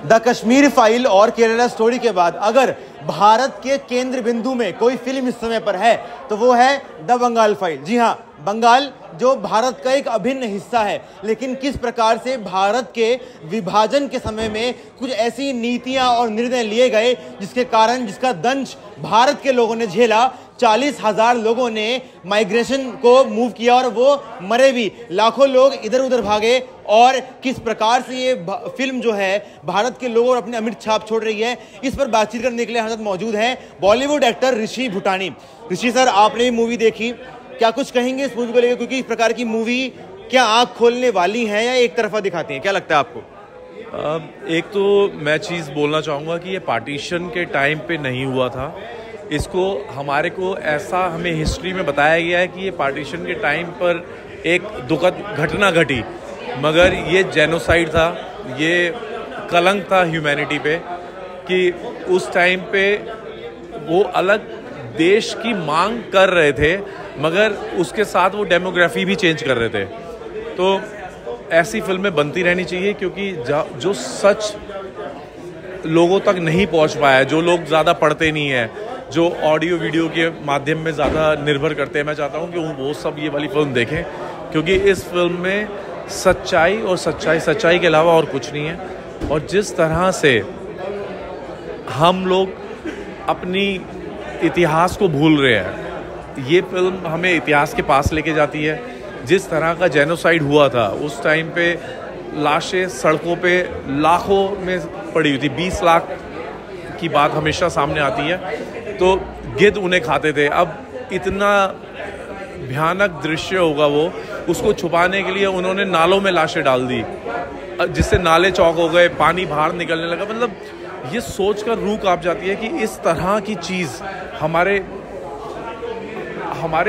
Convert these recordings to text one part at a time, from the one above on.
The Kashmir file और Kerala story के बाद अगर भारत के केंद्र बिंदु में कोई फिल्म इस समय पर है तो वो है द बंगाल फाइल। जी हाँ, बंगाल जो भारत का एक अभिन्न हिस्सा है, लेकिन किस प्रकार से भारत के विभाजन के समय में कुछ ऐसी नीतियां और निर्णय लिए गए जिसके कारण जिसका दंश भारत के लोगों ने झेला। 40,000 लोगों ने माइग्रेशन को मूव किया और वो मरे भी, लाखों लोग इधर उधर भागे, और किस प्रकार से ये फिल्म जो है भारत के लोगों और अपनी अमिट छाप छोड़ रही है, इस पर बातचीत करने के लिए हमारे साथ मौजूद हैं बॉलीवुड एक्टर ऋषि भूटानी। ऋषि सर, आपने भी मूवी देखी, क्या कुछ कहेंगे इस मूवी को लेकर, क्योंकि इस प्रकार की मूवी क्या आंख खोलने वाली है या एक तरफा दिखाती है, क्या लगता है आपको? एक तो मैं चीज़ बोलना चाहूँगा कि ये पार्टीशन के टाइम पे नहीं हुआ था। इसको हमारे को ऐसा हमें हिस्ट्री में बताया गया है कि ये पार्टीशन के टाइम पर एक दुखद घटना घटी, मगर ये जेनोसाइड था, ये कलंक था ह्यूमैनिटी पे कि उस टाइम पे वो अलग देश की मांग कर रहे थे, मगर उसके साथ वो डेमोग्राफी भी चेंज कर रहे थे। तो ऐसी फिल्में बनती रहनी चाहिए, क्योंकि जो सच लोगों तक नहीं पहुंच पाया है, जो लोग ज़्यादा पढ़ते नहीं हैं, जो ऑडियो वीडियो के माध्यम में ज़्यादा निर्भर करते हैं, मैं चाहता हूं कि वो सब ये वाली फिल्म देखें, क्योंकि इस फिल्म में सच्चाई और सच्चाई के अलावा और कुछ नहीं है। और जिस तरह से हम लोग अपनी इतिहास को भूल रहे हैं, ये फिल्म हमें इतिहास के पास लेके जाती है। जिस तरह का जेनोसाइड हुआ था उस टाइम पे, लाशें सड़कों पे लाखों में पड़ी हुई थी, 20 लाख की बात हमेशा सामने आती है। तो गिद्ध उन्हें खाते थे। अब इतना भयानक दृश्य होगा वो, उसको छुपाने के लिए उन्होंने नालों में लाशें डाल दी, जिससे नाले चौक हो गए, पानी बाहर निकलने लगा। मतलब ये सोच कर रूह कांप जाती है कि इस तरह की चीज़ हमारे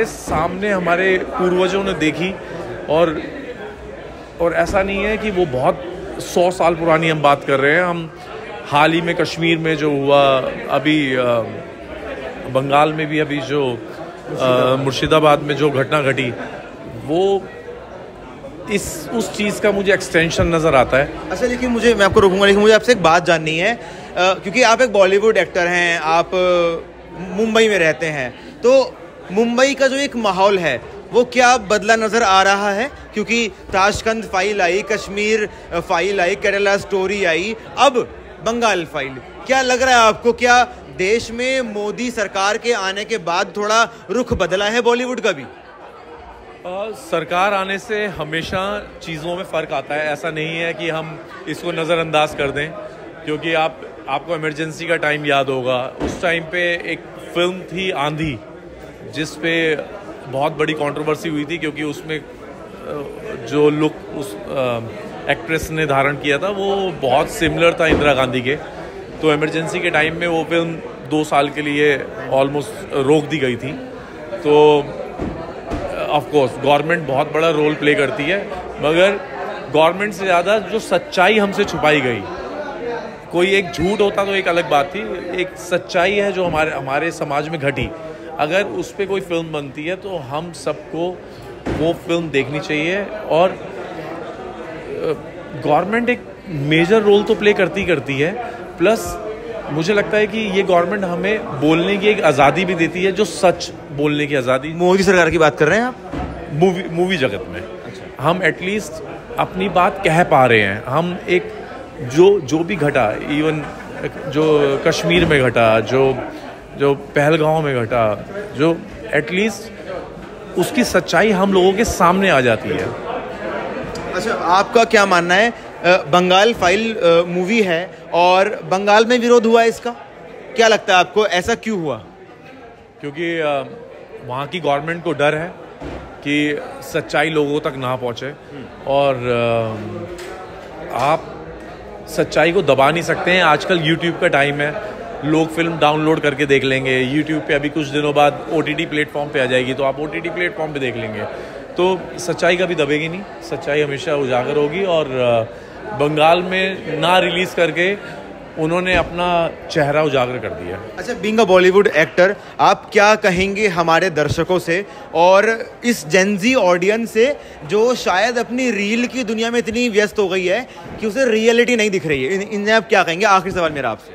सामने हमारे पूर्वजों ने देखी, और ऐसा नहीं है कि वो बहुत 100 साल पुरानी हम बात कर रहे हैं। हम हाल ही में कश्मीर में जो हुआ, अभी बंगाल में भी अभी जो मुर्शिदाबाद में जो घटना घटी, वो उस चीज़ का मुझे एक्सटेंशन नज़र आता है। अच्छा, लेकिन मैं आपको रोकूंगा, लेकिन मुझे आपसे एक बात जाननी है, क्योंकि आप एक बॉलीवुड एक्टर हैं, आप मुंबई में रहते हैं, तो मुंबई का जो एक माहौल है वो क्या बदला नज़र आ रहा है? क्योंकि Tashkent file I, Kashmir file I, Kerala story I, अब बंगाल फाइल, क्या लग रहा है आपको? क्या देश में मोदी सरकार के आने के बाद थोड़ा रुख बदला है बॉलीवुड का भी? सरकार आने से हमेशा चीज़ों में फ़र्क आता है। ऐसा नहीं है कि हम इसको नज़रअंदाज कर दें, क्योंकि आपको इमरजेंसी का टाइम याद होगा। उस टाइम पे एक फिल्म थी आंधी, जिस पे बहुत बड़ी कंट्रोवर्सी हुई थी, क्योंकि उसमें जो लुक उस एक्ट्रेस ने धारण किया था वो बहुत सिमिलर था इंदिरा गांधी के। तो इमरजेंसी के टाइम में वो फिल्म 2 साल के लिए ऑलमोस्ट रोक दी गई थी। तो ऑफ कोर्स गवर्नमेंट बहुत बड़ा रोल प्ले करती है, मगर गवर्नमेंट से ज़्यादा जो सच्चाई हमसे छुपाई गई, कोई एक झूठ होता तो एक अलग बात थी, एक सच्चाई है जो हमारे समाज में घटी। अगर उस पर कोई फिल्म बनती है तो हम सबको वो फिल्म देखनी चाहिए। और गवर्नमेंट एक मेजर रोल तो प्ले करती है, प्लस मुझे लगता है कि ये गवर्नमेंट हमें बोलने की एक आज़ादी भी देती है, जो सच बोलने की आज़ादी। मोदी सरकार की बात कर रहे हैं आप? मूवी जगत में हम एटलीस्ट अपनी बात कह पा रहे हैं। हम एक जो भी घटा, इवन जो कश्मीर में घटा, जो पहलगांव में घटा, जो एटलीस्ट उसकी सच्चाई हम लोगों के सामने आ जाती है। अच्छा, आपका क्या मानना है? बंगाल फाइल मूवी है और बंगाल में विरोध हुआ है इसका, क्या लगता है आपको, ऐसा क्यों हुआ? क्योंकि वहाँ की गवर्नमेंट को डर है कि सच्चाई लोगों तक ना पहुँचे, और आप सच्चाई को दबा नहीं सकते हैं। आजकल यूट्यूब का टाइम है, लोग फिल्म डाउनलोड करके देख लेंगे। यूट्यूब पे अभी कुछ दिनों बाद OTT प्लेटफॉर्म पे आ जाएगी, तो आप OTT प्लेटफॉर्म पे देख लेंगे। तो सच्चाई कभी दबेगी नहीं, सच्चाई हमेशा उजागर होगी। और बंगाल में ना रिलीज़ करके उन्होंने अपना चेहरा उजागर कर दिया। अच्छा, बीइंग अ बॉलीवुड एक्टर, आप क्या कहेंगे हमारे दर्शकों से और इस जेनजी ऑडियंस से जो शायद अपनी रील की दुनिया में इतनी व्यस्त हो गई है कि उसे रियलिटी नहीं दिख रही है, इन्हें आप क्या कहेंगे? आखिरी सवाल मेरा आपसे।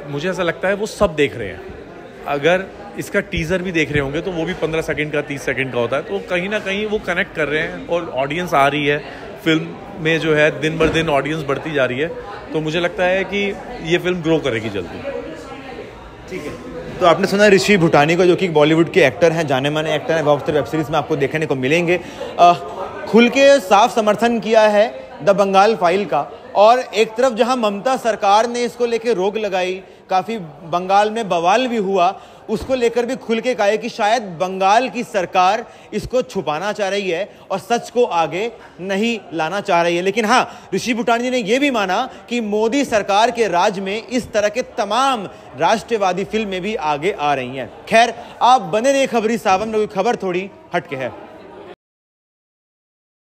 मुझे ऐसा लगता है वो सब देख रहे हैं। अगर इसका टीज़र भी देख रहे होंगे तो वो भी 15 सेकंड का 30 सेकंड का होता है, तो कहीं ना कहीं वो कनेक्ट कर रहे हैं और ऑडियंस आ रही है फिल्म में, जो है दिन बर दिन ऑडियंस बढ़ती जा रही है। तो मुझे लगता है कि ये फिल्म ग्रो करेगी जल्दी। ठीक है, तो आपने सुना ऋषि भूटानी को, जो कि बॉलीवुड के एक्टर हैं, जाने माने एक्टर हैं, बहुत सारे वेब सीरीज में आपको देखने को मिलेंगे। खुल के साफ समर्थन किया है द बंगाल फाइल का, और एक तरफ जहां ममता सरकार ने इसको लेकर रोक लगाई, काफ़ी बंगाल में बवाल भी हुआ, उसको लेकर भी खुल के कहा कि शायद बंगाल की सरकार इसको छुपाना चाह रही है और सच को आगे नहीं लाना चाह रही है। लेकिन हाँ, ऋषि भूटानी ने यह भी माना कि मोदी सरकार के राज में इस तरह के तमाम राष्ट्रवादी फिल्में भी आगे आ रही हैं। खैर, आप बने रहिए खबरी साहब, में कोई खबर थोड़ी हटके है।